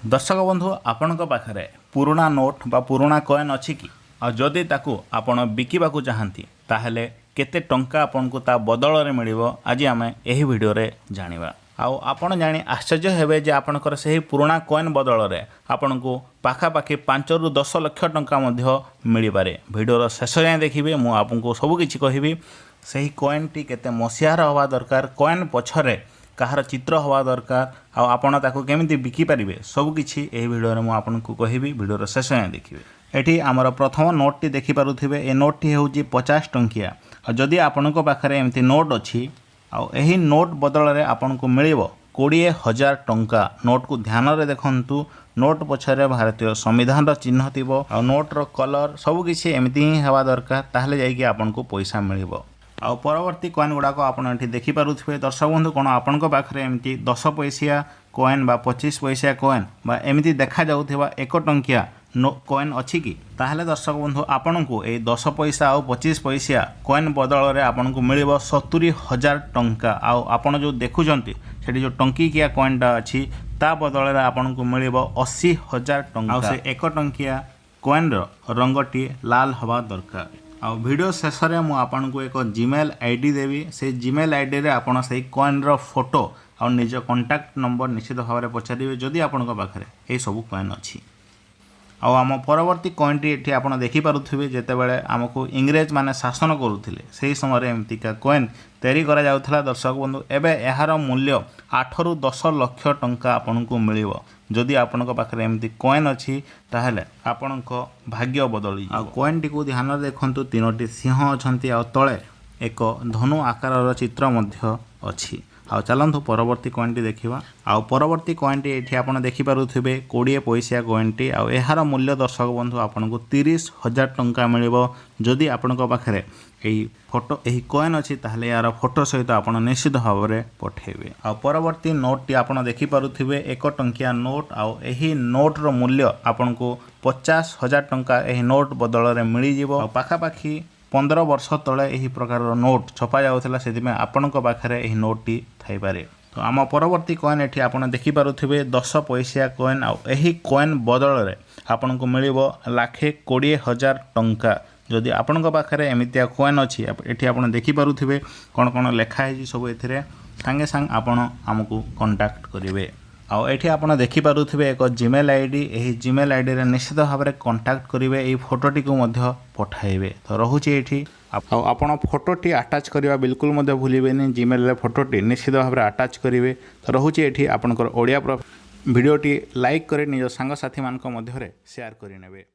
दर्शक बंधु आपण पाखे पुराणा नोट बा पुराणा कॉइन अच्छी कि जदि ताकू आपण बिकिबा चाहती ताहले केते टंका आपन को ता बदल रे मिलिबो आज आम यही वीडियो रे जानिबा। आपण जानी आश्चर्य हेबे जे आपनकर सही पुराणा कॉइन बदल रे आपन को पाखापाखि 5 ରୁ 10 लक्ष टंका मध्य मिल पारे। वीडियो शेष जाए देखिए मु आपको सबकि कहबी सही कॉइन टी केते मसीहार हवा दरकार, कॉइन पछरे कहार चित्र हवा दरकार, आपण ताको केमिति बिकी पारिबे सबकि यही वीडियो रे मु आपनको कहबी। वीडियो शेष जाए देखिए। एठी आमर प्रथम नोट टी देखि पारुथिबे। ए नोट टी होउची 50 टंकिया। जदि आपनको पाखरे एमती नोट अछि एही नोट बदल रे आपनको मिलिबो 20,000 टंका। नोट को ध्यान रे देखंतु। नोट पछरे भारतीय संविधान चिन्ह थिबो आ नोट रो कलर सबकि एमती ही हेबा दरकार, ताहले जाई कि आपनको पैसा मिलिबो। आ परवर्ती कॉइन गुड़ा को आपन एठी देखि पारुथिबे। दर्शक बंधु कोन आपनको पाखरे एमती 10 पैसा कॉइन बा 25 पैसा कॉइन बा एमती देखा जाउथिबा 1 टंकिया कॉइन अच्छी कि ताहले दर्शक बंधु आपन को ए 10 पैसा और 25 पैसा कॉइन बदल रे आपन को मिलिबो 70,000 टंका। आपन जो देखुचंती सेठी जो टंकिकिया कॉइनटा अच्छी ता बदल रे आपन को मिलिबो 80,000 टंका। से 1 टंकिया कॉइन रो रंगटी लाल हवा दरकार। आ वीडियो शेष में मुझे आपको एक जीमेल आईडी देवी। से जीमेल आईडी रे आपन से कॉइन रो फोटो और निज कांटेक्ट नंबर निश्चित भाव में पचारे जदि आपन पाखे ये सब कॉइन अच्छी। आम परवर्ती कॉइन टी एठी आपन देखि पारुथिबे जेतेबेले आमको इंग्रेज माने शासन करुथिले सेही समय एमतिका कॉइन तैयारी करा जाउथला। दर्शक बंधु एबे एहार मूल्य 8 ରୁ 10 लक्ष टंका आपनको मिलिबो। जदि आपनक पाखरे एमती कॉइन अच्छी ताहले आपनक भाग्य बदली। आ कॉइन टी को ध्यान रे देखंतु 3टी सिंह अछंती आ तळे एक धनु आकारर चित्र मध्य अछि। आ चलंतु परवर्ती कॉइन टी देखिबा। आ परवर्ती कॉइन टी एठी आपन देखि पारुथिबे 20 पैसा कॉइन टी। आ एहार मूल्य दर्शक बंधु आपनको 30,000 टंका मिलिबो। जदि आपनक पाखरे एही फोटो एही कॉइन अछि ताहले यार फोटो सहित आपन निश्चित भाव में पठेबे। आ परवर्ती नोट टी आपन देखि पारुथिबे 1 टंकिया नोट। आ एही नोट रो मूल्य आपनको 50,000 टंका एही नोट बदल रे मिली जिवो। पाखापाखि 15 वर्ष तले एही प्रकार नोट छपा जाउथला, सेति में आपनक पाखरे एही नोट टी थाई पारे। तो आम परवर्ती कॉइन एठी आपन देखि पारुथिबे 10 पैसा कॉइन। आ एही कॉइन बदल रे आपनको मिलिबो 1,20,000 टंका। जदि आपनक पाखरे एमितिया कॉइन अच्छी एठी आपन देखि पारुथिबे कोन कोन लेखा है सब एथिरे संगे संग आपन हमकु कांटेक्ट करिवे। आ एठी आपन देखि पारुथिबे एक जीमेल आईडी। एही जीमेल आईडी रे निश्चित भाव में कांटेक्ट करिवे। एही फोटोटी को मध्य पठाइबे। तो रहुची एठी आपन फोटोटी अटैच करबा बिल्कुल मध्य भूलिबेनी। जीमेल रे फोटोटी निश्चित भाव में अटैच करिवे। तो रहुची एठी आपनकर ओडिया वीडियोटी लाइक करे निज सांग साथी मानक मध्य रे शेयर करि नेबे।